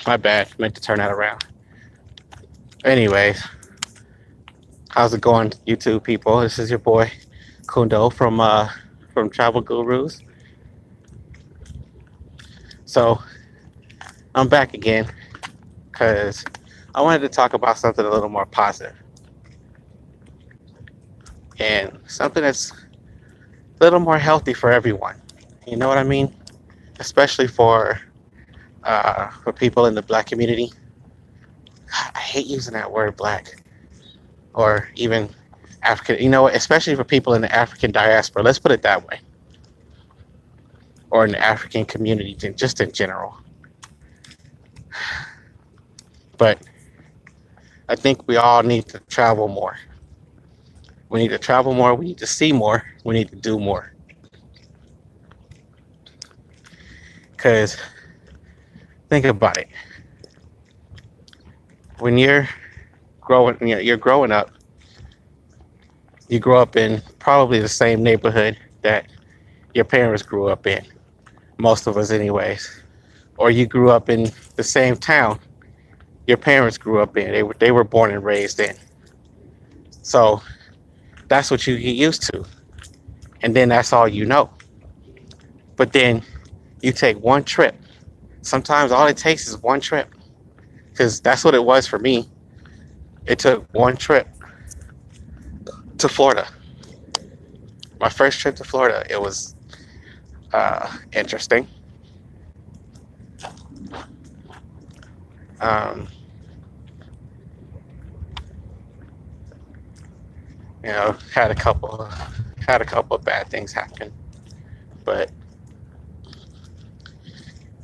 My bad. Meant to turn that around. Anyways, how's it going, YouTube people? This is your boy Kundo from Travel Gurus. So I'm back again because I wanted to talk about something a little more positive and something that's a little more healthy for everyone. You know what I mean? Especially for people in the black community. I hate using that word black or even African. You know what? Especially for people in the African diaspora. Let's put it that way, or in the African community, just in general. But I think we all need to travel more. We need to travel more. We need to see more. We need to do more. Because think about it. When you're growing up. You grow up in probably the same neighborhood that your parents grew up in. Most of us, anyways. Or you grew up in the same town your parents grew up in. They were born and raised in. So that's what you get used to, and then that's all you know. But then you take one trip. Sometimes all it takes is one trip, because that's what it was for me. It took one trip to Florida. My first trip to Florida. It was interesting. Um, had a couple of bad things happen, but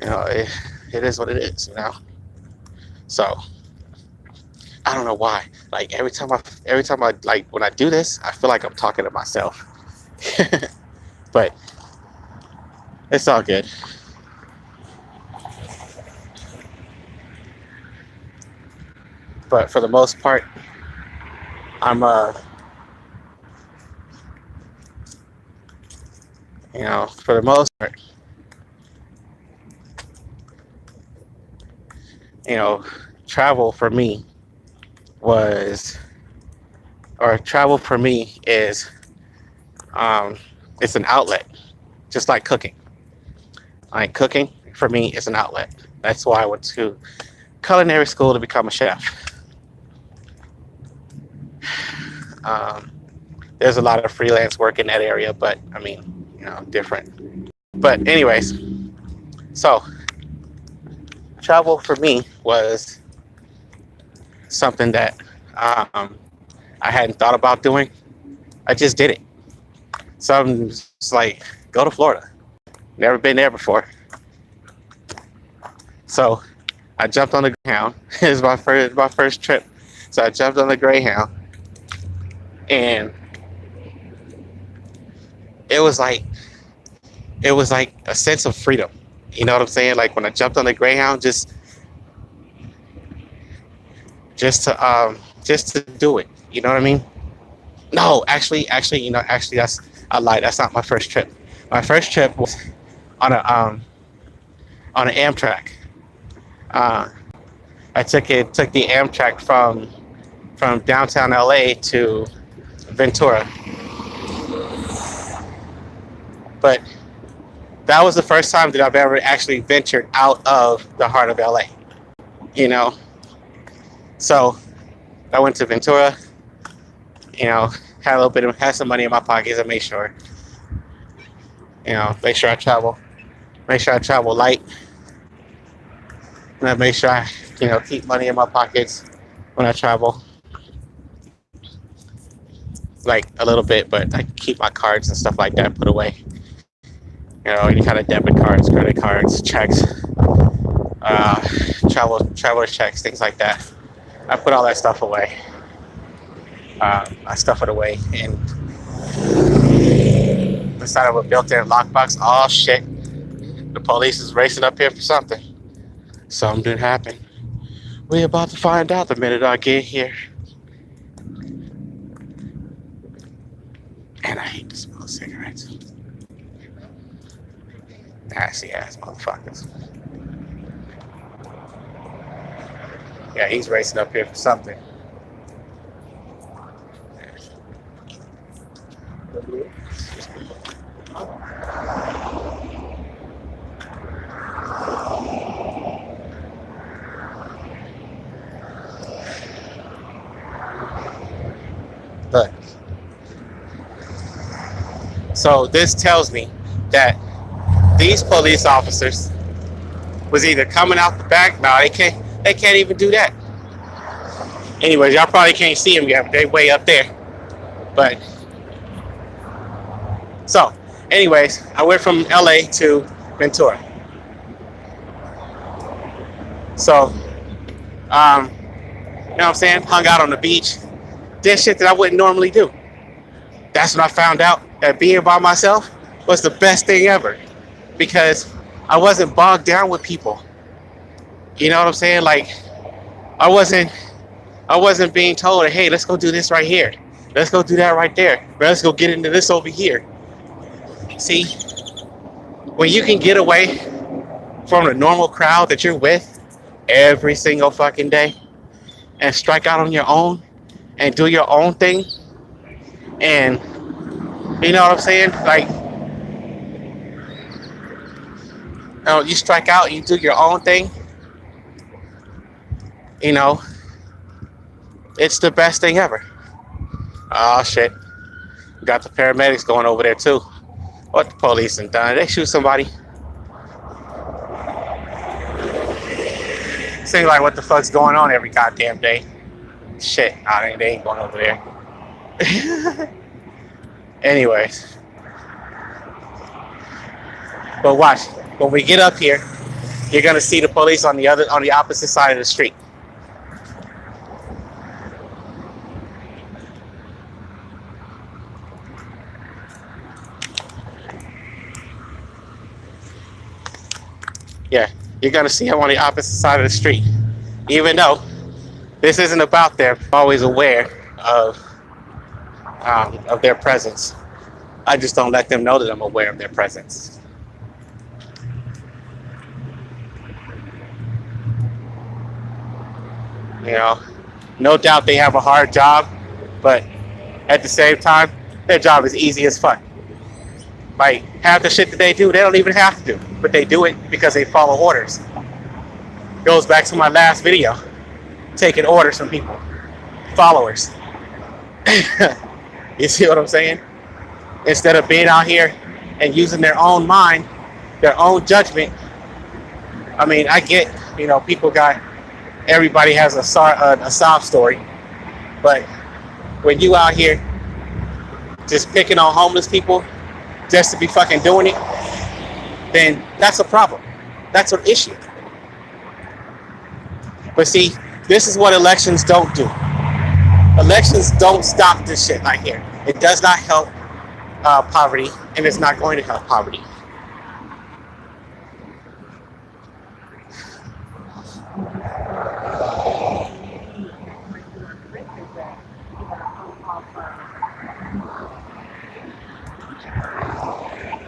it is what it is. So I don't know why. Like every time I like when I do this, I feel like I'm talking to myself. But it's all good. But for the most part, I'm for the most part, you know, travel for me was or travel for me is um it's an outlet, just like cooking. Like cooking for me is an outlet. That's why I went to culinary school to become a chef. Um, there's a lot of freelance work in that area, but I mean, different. But anyways, so travel for me was something that um, I hadn't thought about doing. I just did it. So I'm just like, go to Florida. Never been there before. So I jumped on the Greyhound. It was my first trip. So I jumped on the Greyhound, and it was like it was like a sense of freedom. You know what I'm saying? Like when I jumped on the Greyhound, just to do it. You know what I mean? No, actually, that's I lied. That's not my first trip. My first trip was on a on an Amtrak. Uh, I took the Amtrak from downtown LA to Ventura, but that was the first time that I've ever actually ventured out of the heart of LA. You know, so I went to Ventura. You know, had some money in my pockets. I made sure, make sure I travel light, and I make sure I, keep money in my pockets when I travel, like a little bit, but I keep my cards and stuff like that put away. Any kind of debit cards, credit cards, checks, uh, traveler checks, things like that. I put all that stuff away. I stuff it away inside of a built-in lockbox. Oh shit! The police is racing up here for something. Something happened. We about to find out the minute I get here. And I hate to smoke cigarettes. Nasty ass motherfuckers. Yeah, he's racing up here for something. Look. So this tells me that these police officers was either coming out the back. No, they can't. They can't even do that. Anyways, y'all probably can't see them yet. But they way up there. But so, anyways, I went from LA to Ventura. So, you know what I'm saying? Hung out on the beach. Did shit that I wouldn't normally do. That's when I found out that being by myself was the best thing ever, because I wasn't bogged down with people. You know what I'm saying? Like, I wasn't being told, hey, let's go do this right here. Let's go do that right there. Let's go get into this over here. See, when you can get away from the normal crowd that you're with every single fucking day and strike out on your own and do your own thing, and you know what I'm saying? Like, you strike out, you do your own thing, you know, it's the best thing ever. Oh shit. Got the paramedics going over there too. What the police and done? They shoot somebody. Seems like what the fuck's going on every goddamn day. Shit, they ain't going over there. Anyways. But watch, when we get up here, you're gonna see the police on the opposite side of the street. Yeah, you're gonna see them on the opposite side of the street. Even though this isn't about them, I'm always aware of their presence. I just don't let them know that I'm aware of their presence. You know, no doubt they have a hard job, but at the same time, their job is easy as fuck. Like, half the shit that they do, they don't even have to do, but they do it because they follow orders. Goes back to my last video, taking orders from people, followers. You see what I'm saying? Instead of being out here and using their own mind, their own judgment. I mean, I get, everybody has a sob story, but when you out here just picking on homeless people just to be fucking doing it, then that's a problem. That's an issue. But see, this is what elections don't do. Elections don't stop this shit right here. It does not help poverty, and it's not going to help poverty.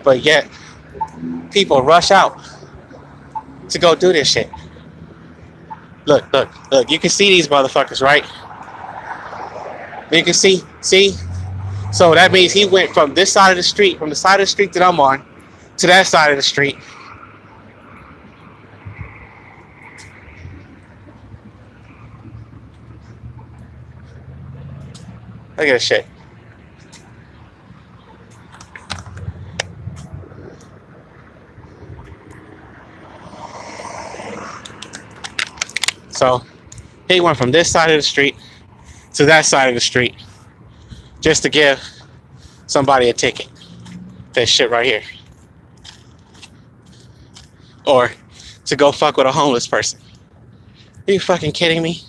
But yet, people rush out to go do this shit. Look. You can see these motherfuckers, right? You can see? So that means he went from this side of the street, from the side of the street that I'm on, to that side of the street. Look at this shit. So he went from this side of the street to that side of the street just to give somebody a ticket. This shit right here. Or to go fuck with a homeless person. Are you fucking kidding me?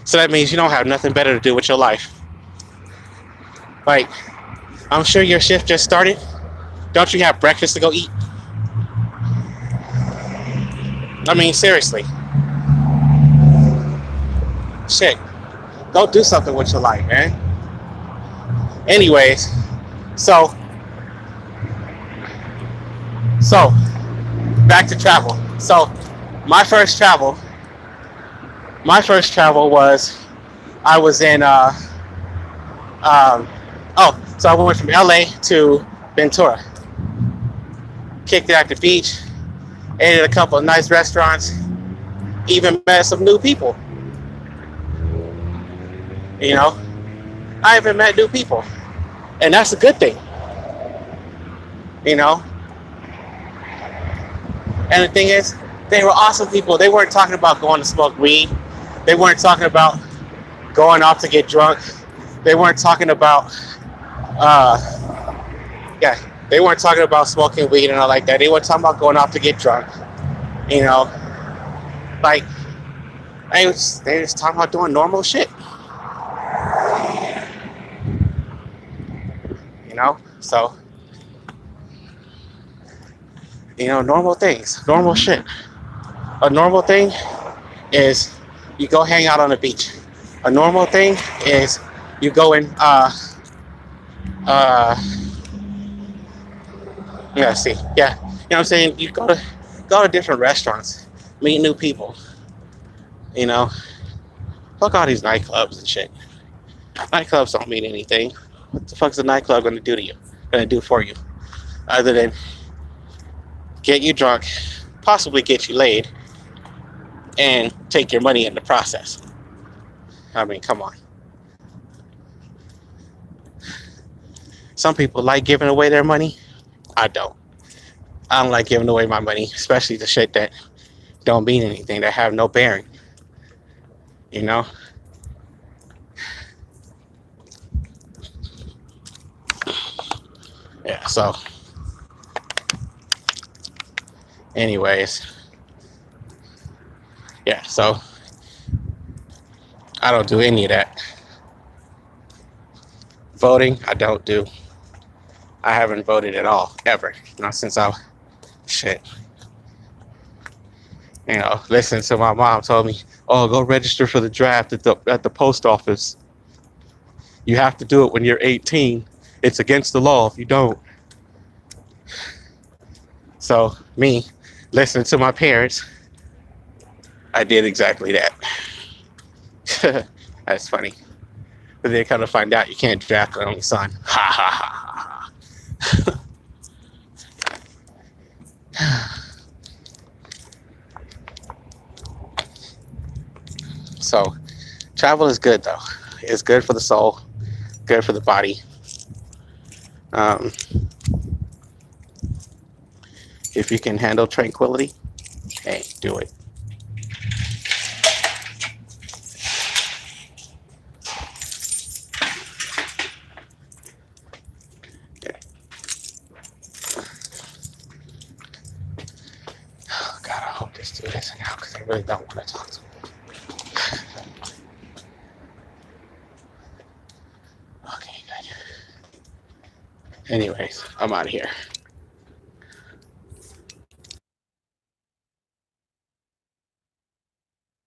So that means you don't have nothing better to do with your life. Like, I'm sure your shift just started. Don't you have breakfast to go eat? I mean, seriously. Shit. Go do something with your life, man. Anyways, so back to travel. So My first travel, my first travel was I was in so I went from LA to Ventura. Kicked it at the beach, ate at a couple of nice restaurants, even met some new people. You know, I even met new people, and that's a good thing. You know, and the thing is, they were awesome people. They weren't talking about going to smoke weed. They weren't talking about going off to get drunk. They weren't talking about, yeah, they weren't talking about smoking weed and all like that. They weren't talking about going off to get drunk. You know, like they were just talking about doing normal shit. You know, so normal things, normal shit. A normal thing is you go hang out on the beach. A normal thing is you go and see, yeah, you know what I'm saying. You go to different restaurants, meet new people. You know, fuck all these nightclubs and shit. Nightclubs don't mean anything. What the fuck's a nightclub gonna do to you? Gonna do for you? Other than get you drunk, possibly get you laid, and take your money in the process. I mean, come on. Some people like giving away their money. I don't. I don't like giving away my money, especially the shit that don't mean anything, that have no bearing. You know? Yeah, so anyways. Yeah, so I don't do any of that. Voting, I don't do. I haven't voted at all, ever. Not since shit. Listen to my mom told me, oh, go register for the draft at the post office. You have to do it when you're 18. It's against the law if you don't. So me, listening to my parents, I did exactly that. That's funny. But they kind of find out you can't draft your only son. Ha ha ha ha. So, travel is good though. It's good for the soul, good for the body. If you can handle tranquility, hey, do it. Oh God, I hope this dude isn't out because I really don't want to talk to him. Okay, good. Anyways, I'm out of here.